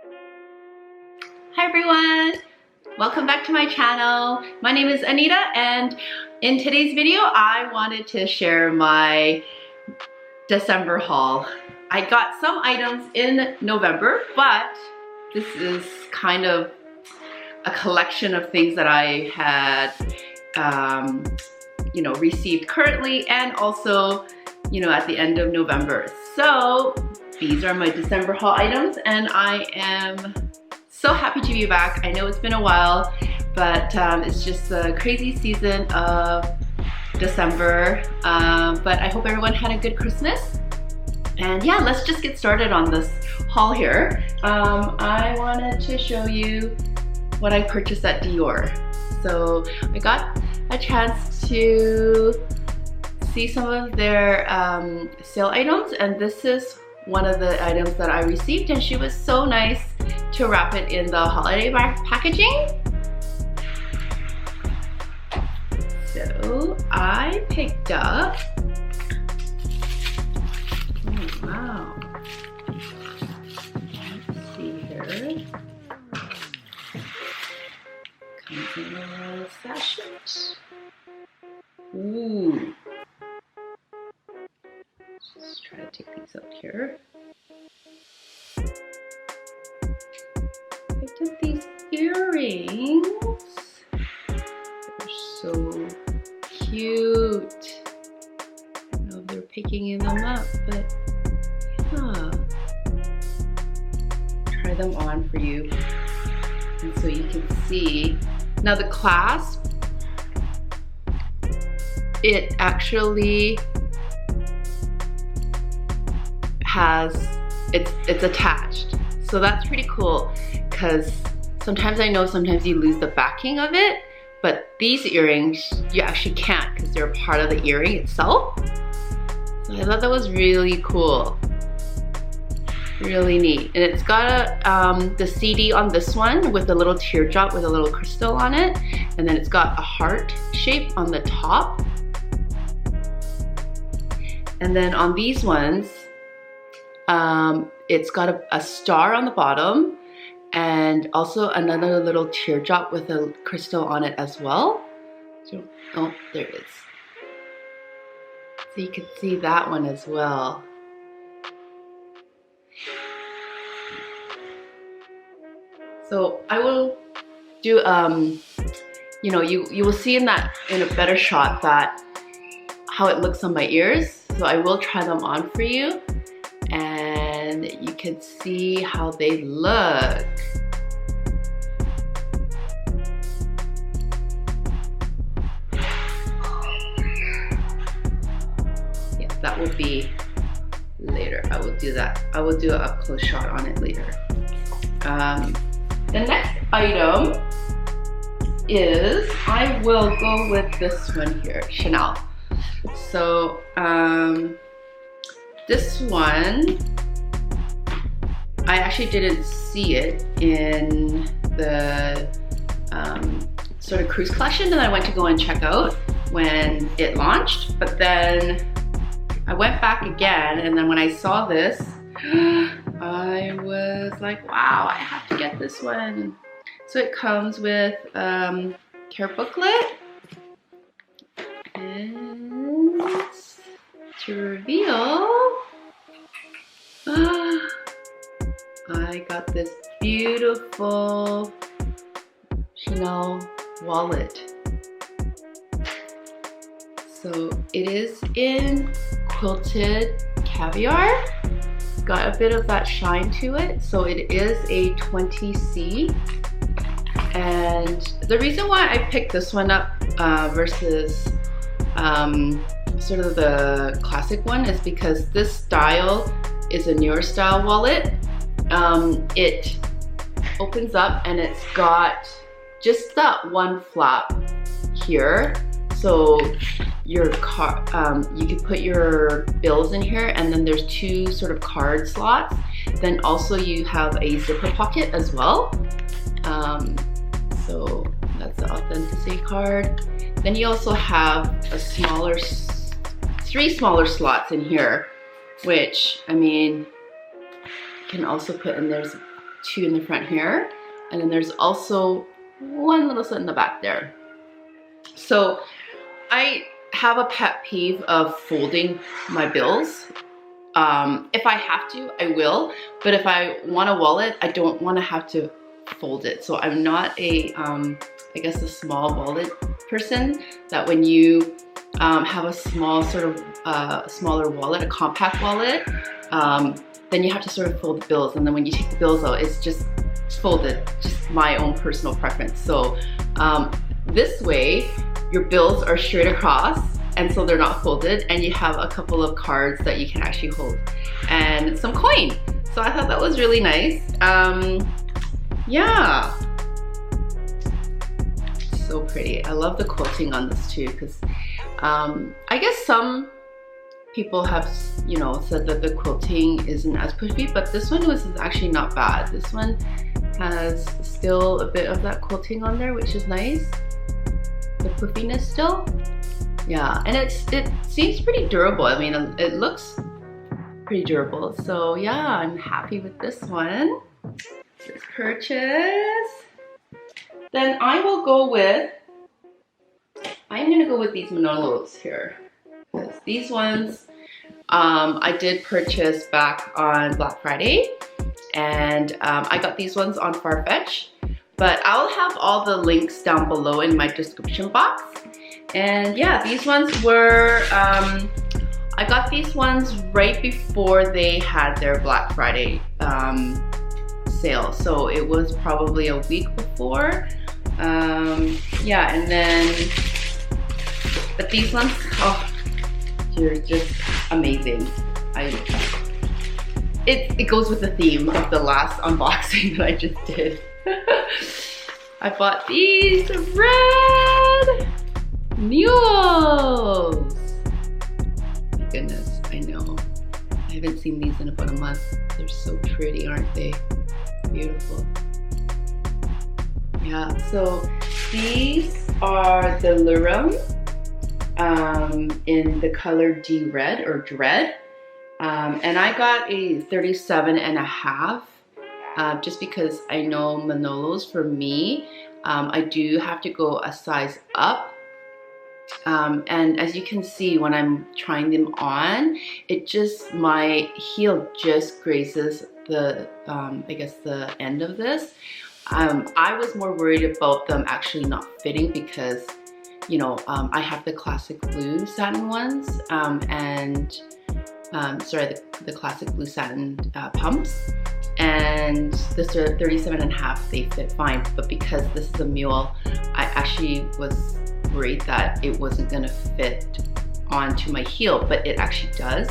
Hi everyone! Welcome back to my channel. My name is Anita, and in today's video I wanted to share my December haul. I got some items in November, but this is kind of a collection of things that I had received currently and also at the end of November. So these are my December haul items, and I am so happy to be back. I know it's been a while, but it's just a crazy season of December. But I hope everyone had a good Christmas. And yeah, let's just get started on this haul here. I wanted to show you what I purchased at Dior. So I got a chance to see some of their sale items, and this is one of the items that I received, and she was so nice to wrap it in the holiday packaging. So I picked up, oh wow, let's see here, comes in a little sachet. Ooh. Let's try to take these out here. Picked up these earrings. They're so cute. I don't know if they're picking them up, but yeah. Try them on for you, and so you can see. Now the clasp, it actually it's attached, so that's pretty cool, because sometimes you lose the backing of it, but these earrings you actually can't, because they're part of the earring itself. So I thought that was really cool, really neat. And it's got the CD on this one with a little teardrop with a little crystal on it, and then it's got a heart shape on the top, and then on these ones it's got a star on the bottom, and also another little teardrop with a crystal on it as well. So, oh, there it is. So you can see that one as well. So I will do, you will see in a better shot that how it looks on my ears. So I will try them on for you, and you can see how they look. Yeah, that will be later. I will do that. I will do an up close shot on it later. The next item is, I will go with this one here, Chanel. So this one, I actually didn't see it in the sort of cruise collection that I went to go and check out when it launched, but then I went back again, and then when I saw this, I was like, wow, I have to get this one. So it comes with care booklet, and to reveal, I got this beautiful Chanel wallet. So it is in quilted caviar. It's got a bit of that shine to it. So it is a 20C. And the reason why I picked this one up versus sort of the classic one is because this style is a newer style wallet. It opens up and it's got just that one flap here, so your you can put your bills in here, and then there's two sort of card slots. Then also you have a zipper pocket as well. So that's the authenticity card. Then you also have a smaller, three smaller slots in here, which, I mean, you can also put in there's two in the front here, and then there's also one little slit in the back there. So I have a pet peeve of folding my bills. If I have to, I will, but if I want a wallet, I don't want to have to fold it. So I'm not a, I guess a small wallet person, that when you have a small sort of smaller wallet, a compact wallet, then you have to sort of fold the bills, and then when you take the bills out, it's just folded, just my own personal preference. So this way, your bills are straight across, and so they're not folded, and you have a couple of cards that you can actually hold, and some coin. So I thought that was really nice. Yeah. So pretty. I love the quilting on this too, because I guess some people have, you know, said that the quilting isn't as puffy, but this one was actually not bad. This one has still a bit of that quilting on there, which is nice. The puffiness still. Yeah, and it seems pretty durable. I mean, it looks pretty durable. So yeah, I'm happy with this one. This purchase. Then I'm gonna go with these Manolos here. These ones I did purchase back on Black Friday, and I got these ones on Farfetch, but I'll have all the links down below in my description box. And yeah, these ones were, I got these ones right before they had their Black Friday sale, so it was probably a week before. Yeah, and then, but these ones, oh, they're just amazing. It goes with the theme of the last unboxing that I just did. I bought these red mules. My goodness, I know. I haven't seen these in about a month. They're so pretty, aren't they? Beautiful. Yeah, so these are the Lurum in the color D Red or Dread. And I got a 37.5 just because I know Manolos, for me, I do have to go a size up. And as you can see, when I'm trying them on, my heel just grazes the, I guess the end of this. I was more worried about them actually not fitting because, you know, I have the classic blue satin ones, sorry, the classic blue satin pumps, and this are 37.5, they fit fine, but because this is a mule, I actually was worried that it wasn't gonna fit onto my heel, but it actually does.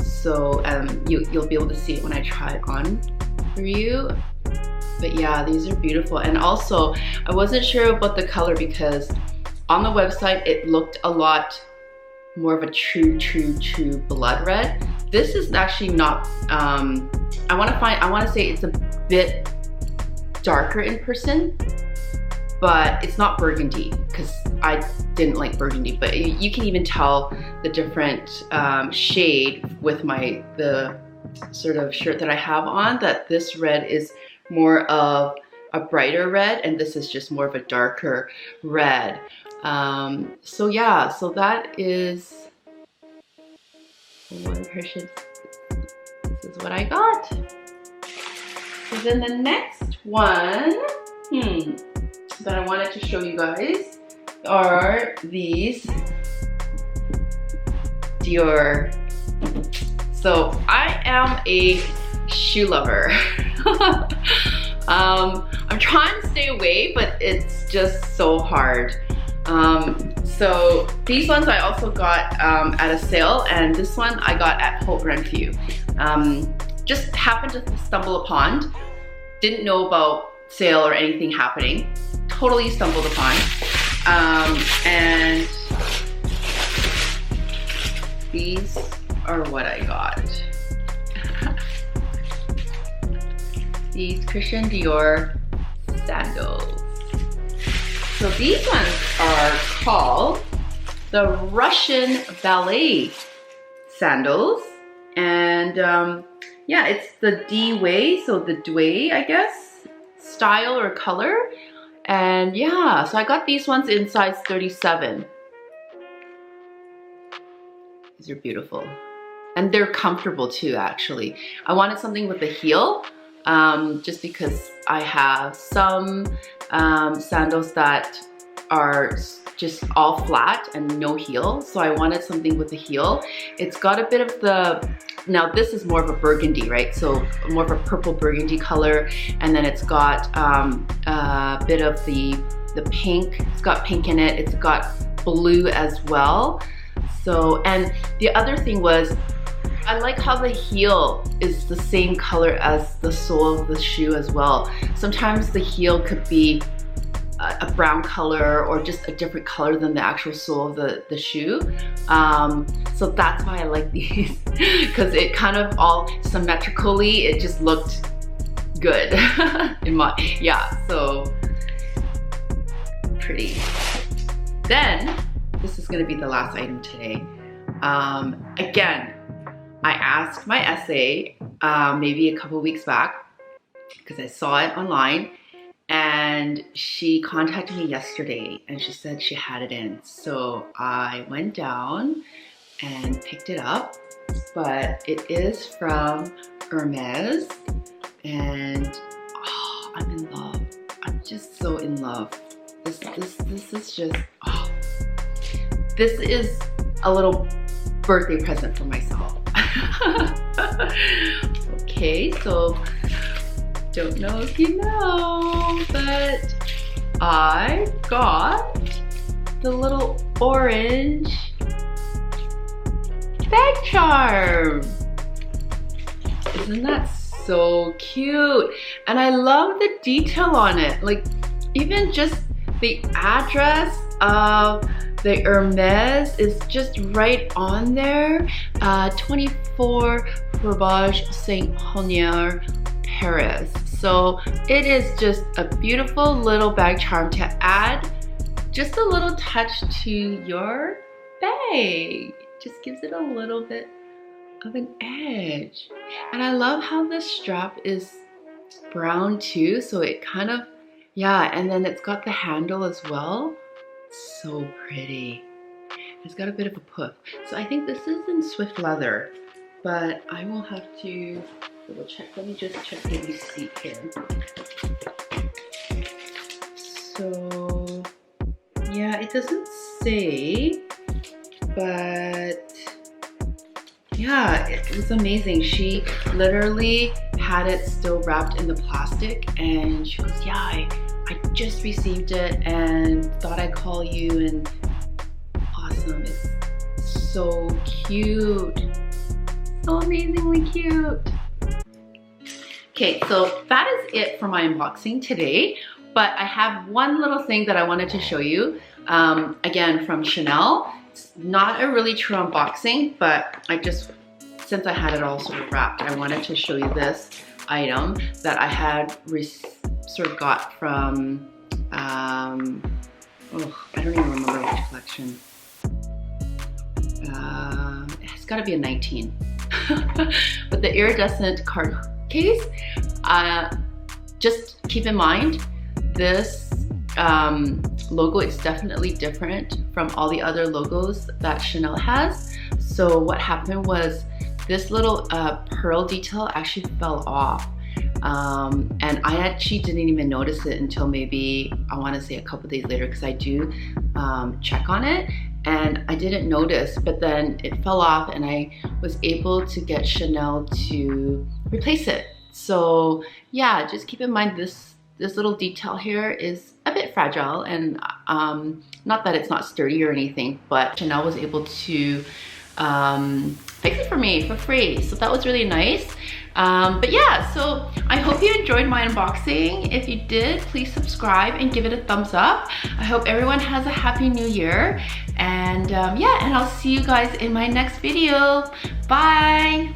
So you'll be able to see it when I try it on for you. But yeah, these are beautiful. And also, I wasn't sure about the color because on the website, it looked a lot more of a true blood red. This is actually not, I want to say it's a bit darker in person, but it's not burgundy because I didn't like burgundy, but you can even tell the different shade with the sort of shirt that I have on, that this red is more of a brighter red and this is just more of a darker red. So yeah, so that is one purchase. This is what I got. So then the next one that I wanted to show you guys are these Dior. So I am a shoe lover. I'm trying to stay away, but it's just so hard. So these ones I also got at a sale, and this one I got at Holt Renfrew. Just happened to stumble upon, didn't know about sale or anything happening, totally stumbled upon. And these are what I got. These Christian Dior sandals. So these ones are called the Russian ballet sandals. And yeah, it's the D way, so the Dway, I guess, style or color. And yeah, so I got these ones in size 37. These are beautiful. And they're comfortable too, actually. I wanted something with a heel, just because I have some sandals that are just all flat and no heel. So I wanted something with a heel. It's got a bit of the, now this is more of a burgundy, right? So more of a purple burgundy color. And then it's got a bit of the pink. It's got pink in it. It's got blue as well. So, and the other thing was, I like how the heel is the same color as the sole of the shoe as well. Sometimes the heel could be a brown color or just a different color than the actual sole of the shoe. So that's why I like these, because it kind of all symmetrically, it just looked good in my, yeah, so pretty. Then, this is gonna be the last item today. Again, I asked my essay maybe a couple weeks back because I saw it online, and she contacted me yesterday and she said she had it in. So I went down and picked it up, but it is from Hermes, and oh, I'm in love. I'm just so in love. This is just, oh. This is a little birthday present for myself. Okay, so don't know if you know, but I got the little orange bag charm. Isn't that so cute? And I love the detail on it. Like, even just the address of the Hermes is just right on there. 24 Fromage Saint-Honier, Paris. So it is just a beautiful little bag charm to add just a little touch to your bag. Just gives it a little bit of an edge. And I love how the strap is brown too, so it kind of, yeah, and then it's got the handle as well. So pretty. It's got a bit of a puff. So I think this is in Swift leather, but I will have to double check. Let me just check the receipt here. So yeah, it doesn't say, but yeah, it was amazing. She literally had it still wrapped in the plastic, and she goes, yeah, I just received it and thought I'd call you, and awesome. It's so cute. So amazingly cute. Okay, so that is it for my unboxing today, but I have one little thing that I wanted to show you. Again, from Chanel. It's not a really true unboxing, but I just, since I had it all sort of wrapped, I wanted to show you this item that I had sort of got from, oh, I don't even remember which collection. It's gotta be a 19. But the iridescent card case, just keep in mind, this logo is definitely different from all the other logos that Chanel has. So what happened was this little pearl detail actually fell off. And I actually didn't even notice it until maybe, I want to say a couple days later, because I do check on it, and I didn't notice, but then it fell off and I was able to get Chanel to replace it. So yeah, just keep in mind this little detail here is a bit fragile, and not that it's not sturdy or anything, but Chanel was able to fix it for me for free. So that was really nice. But yeah, so I hope you enjoyed my unboxing. If you did, please subscribe and give it a thumbs up. I hope everyone has a happy new year. And yeah, and I'll see you guys in my next video. Bye.